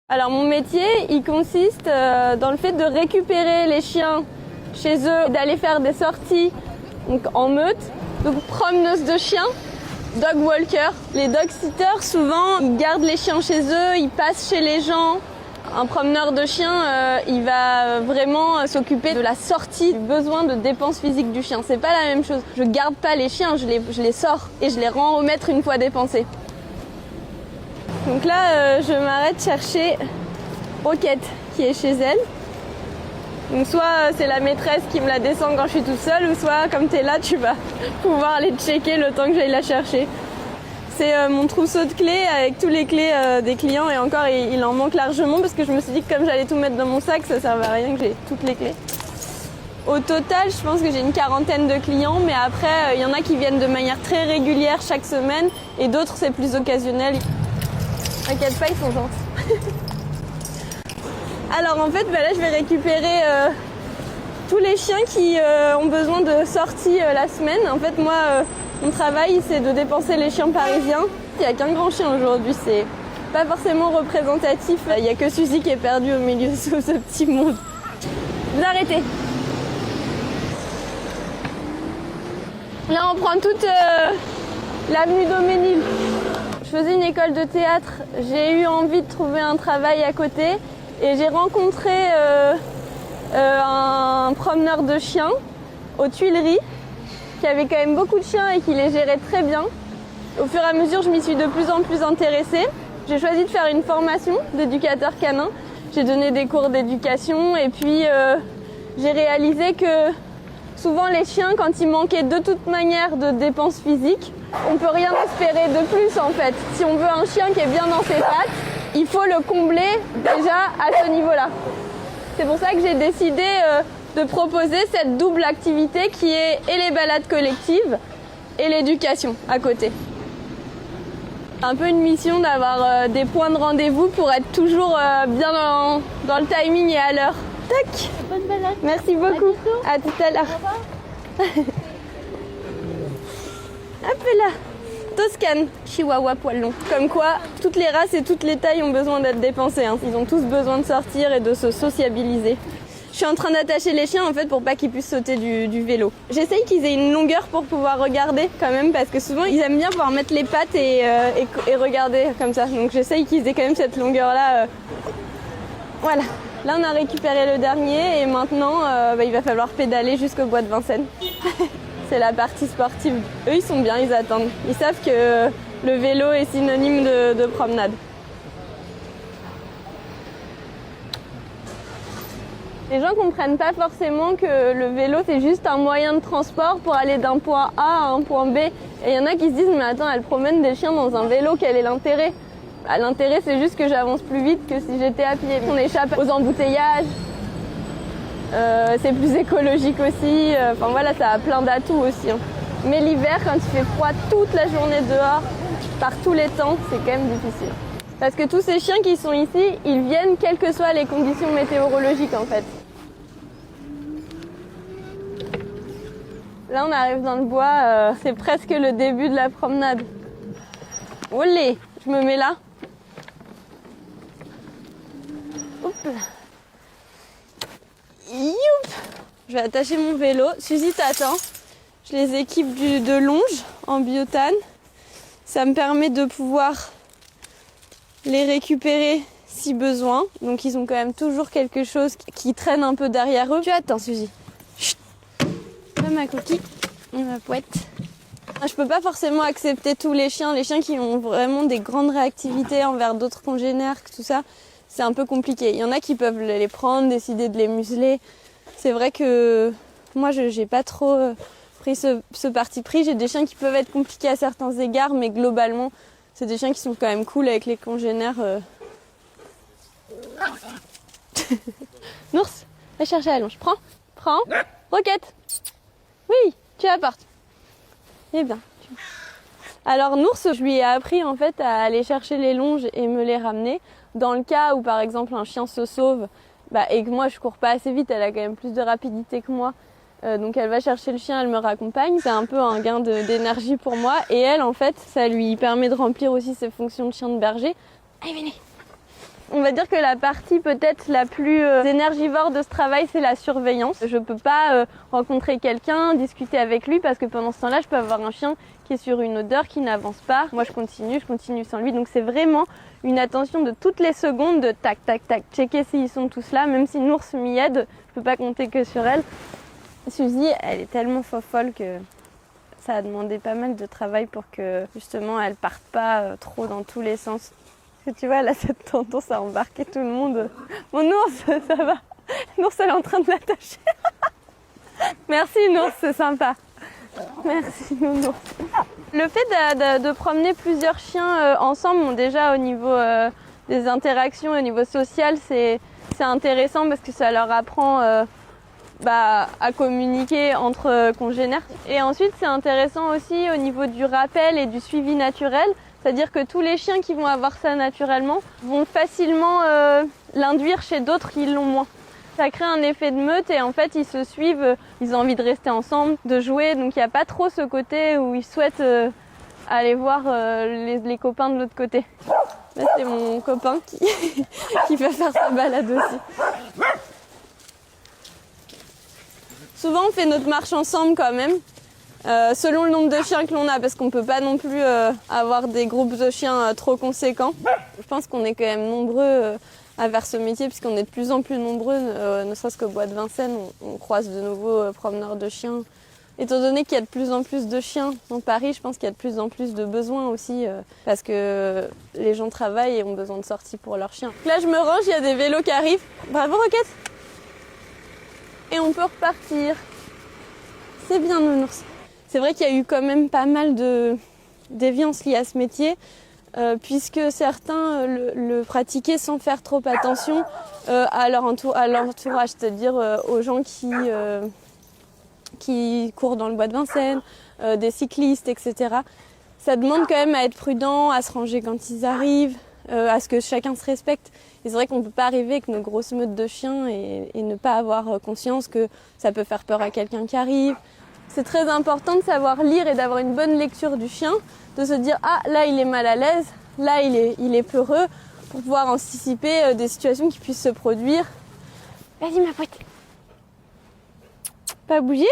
Alors mon métier, il consiste dans le fait de récupérer les chiens chez eux, d'aller faire des sorties donc en meute, donc promeneuse de chiens, dog walker. Les dog sitters, souvent, ils gardent les chiens chez eux, ils passent chez les gens. Un promeneur de chien, il va vraiment s'occuper de la sortie, du besoin de dépenses physiques du chien. C'est pas la même chose. Je garde pas les chiens, je les sors et je les rends au maître une fois dépensés. Donc là, je m'arrête chercher Roquette qui est chez elle. Donc soit c'est la maîtresse qui me la descend quand je suis toute seule, ou soit comme tu es là, tu vas pouvoir aller checker le temps que j'aille la chercher. C'est mon trousseau de clés avec tous les clés des clients, et encore il en manque largement parce que je me suis dit que comme j'allais tout mettre dans mon sac, ça servait à rien que j'ai toutes les clés. Au total, je pense que j'ai une 40aine de clients, mais après il y en a qui viennent de manière très régulière chaque semaine et d'autres c'est plus occasionnel. T'inquiète pas, ils sont gentils. Alors en fait, là je vais récupérer tous les chiens qui ont besoin de sortie la semaine. En fait, moi, mon travail, c'est de dépenser les chiens parisiens. Il n'y a qu'un grand chien aujourd'hui, c'est pas forcément représentatif. Il n'y a que Suzy qui est perdue au milieu de ce petit monde. Vous arrêtez. Là, on prend toute l'avenue d'Auménil. Je faisais une école de théâtre. J'ai eu envie de trouver un travail à côté. Et j'ai rencontré un promeneur de chiens aux Tuileries qui avait quand même beaucoup de chiens et qui les gérait très bien. Au fur et à mesure, je m'y suis de plus en plus intéressée. J'ai choisi de faire une formation d'éducateur canin. J'ai donné des cours d'éducation et puis j'ai réalisé que souvent les chiens, quand ils manquaient de toute manière de dépenses physiques, on peut rien espérer de plus en fait. Si on veut un chien qui est bien dans ses pattes, il faut le combler déjà à ce niveau-là. C'est pour ça que j'ai décidé de proposer cette double activité qui est et les balades collectives et l'éducation à côté. Un peu une mission d'avoir des points de rendez-vous pour être toujours bien dans le timing et à l'heure. Tac. Bonne balade. Merci beaucoup. À tout à l'heure. Hop là. Toscane, Chihuahua poil long. Comme quoi, toutes les races et toutes les tailles ont besoin d'être dépensées. Hein. Ils ont tous besoin de sortir et de se sociabiliser. Je suis en train d'attacher les chiens en fait pour pas qu'ils puissent sauter du vélo. J'essaye qu'ils aient une longueur pour pouvoir regarder quand même parce que souvent ils aiment bien pouvoir mettre les pattes et regarder comme ça. Donc j'essaye qu'ils aient quand même cette longueur là. Voilà. Là on a récupéré le dernier et maintenant il va falloir pédaler jusqu'au bois de Vincennes. C'est la partie sportive. Eux, ils sont bien, ils attendent. Ils savent que le vélo est synonyme de promenade. Les gens comprennent pas forcément que le vélo, c'est juste un moyen de transport pour aller d'un point A à un point B. Et il y en a qui se disent, mais attends, elle promène des chiens dans un vélo, quel est l'intérêt ? L'intérêt, c'est juste que j'avance plus vite que si j'étais à pied. On échappe aux embouteillages. C'est plus écologique aussi, enfin voilà, ça a plein d'atouts aussi. Hein. Mais l'hiver, quand il fait froid toute la journée dehors, par tous les temps, c'est quand même difficile. Parce que tous ces chiens qui sont ici, ils viennent quelles que soient les conditions météorologiques en fait. Là on arrive dans le bois, c'est presque le début de la promenade. Olé, je me mets là. Hop là. Youp! Je vais attacher mon vélo. Suzy t'attend. Je les équipe de longe en biotane. Ça me permet de pouvoir les récupérer si besoin. Donc ils ont quand même toujours quelque chose qui traîne un peu derrière eux. Tu attends Suzy. Chut. Là ma coquille et ma pouette. Je peux pas forcément accepter tous les chiens qui ont vraiment des grandes réactivités envers d'autres congénères, tout ça. C'est un peu compliqué. Il y en a qui peuvent les prendre, décider de les museler. C'est vrai que moi, je n'ai pas trop pris ce parti pris. J'ai des chiens qui peuvent être compliqués à certains égards, mais globalement, c'est des chiens qui sont quand même cool avec les congénères. Nours, va chercher la longe. Prends. Roquette. Oui, tu apportes. Eh bien. Alors Nours, je lui ai appris en fait à aller chercher les longes et me les ramener. Dans le cas où par exemple un chien se sauve et que moi je cours pas assez vite, elle a quand même plus de rapidité que moi. Donc elle va chercher le chien, elle me raccompagne. C'est un peu un gain d'énergie pour moi. Et elle en fait, ça lui permet de remplir aussi ses fonctions de chien de berger. Allez, venez. On va dire que la partie peut-être la plus énergivore de ce travail, c'est la surveillance. Je peux pas rencontrer quelqu'un, discuter avec lui, parce que pendant ce temps-là, je peux avoir un chien qui est sur une odeur, qui n'avance pas. Moi, je continue sans lui. Donc c'est vraiment une attention de toutes les secondes, de tac, tac, tac, checker s'ils sont tous là. Même si Nours m'y aide, je peux pas compter que sur elle. Suzy, elle est tellement folle que ça a demandé pas mal de travail pour que justement elle parte pas trop dans tous les sens. Parce que tu vois, là, cette tendance à embarquer tout le monde. Mon Nours, ça va. Nours, elle est en train de l'attacher. Merci Nours, c'est sympa. Merci Nours. Le fait de promener plusieurs chiens ensemble, bon, déjà au niveau des interactions, au niveau social, c'est intéressant parce que ça leur apprend à communiquer entre congénères. Et ensuite, c'est intéressant aussi au niveau du rappel et du suivi naturel. C'est-à-dire que tous les chiens qui vont avoir ça naturellement vont facilement l'induire chez d'autres qui l'ont moins. Ça crée un effet de meute et en fait ils se suivent, ils ont envie de rester ensemble, de jouer, donc il n'y a pas trop ce côté où ils souhaitent aller voir les copains de l'autre côté. Là c'est mon copain qui va faire sa balade aussi. Souvent on fait notre marche ensemble quand même. Selon le nombre de chiens que l'on a, parce qu'on peut pas non plus avoir des groupes de chiens trop conséquents. Je pense qu'on est quand même nombreux à faire ce métier, puisqu'on est de plus en plus nombreux, ne serait-ce qu'au bois de Vincennes, on croise de nouveaux promeneurs de chiens. Étant donné qu'il y a de plus en plus de chiens dans Paris, je pense qu'il y a de plus en plus de besoins aussi, parce que les gens travaillent et ont besoin de sorties pour leurs chiens. Là je me range, il y a des vélos qui arrivent. Bravo Roquette. Et on peut repartir. C'est bien Nounours. C'est vrai qu'il y a eu quand même pas mal de déviances liées à ce métier, puisque certains le pratiquaient sans faire trop attention à leur entourage, c'est-à-dire aux gens qui courent dans le bois de Vincennes, des cyclistes, etc. Ça demande quand même à être prudent, à se ranger quand ils arrivent, à ce que chacun se respecte. Et c'est vrai qu'on ne peut pas arriver avec nos grosses meutes de chiens et ne pas avoir conscience que ça peut faire peur à quelqu'un qui arrive. C'est très important de savoir lire et d'avoir une bonne lecture du chien, de se dire « Ah, là, il est mal à l'aise, là, il est peureux », pour pouvoir anticiper des situations qui puissent se produire. Vas-y, ma pote. Pas bouger.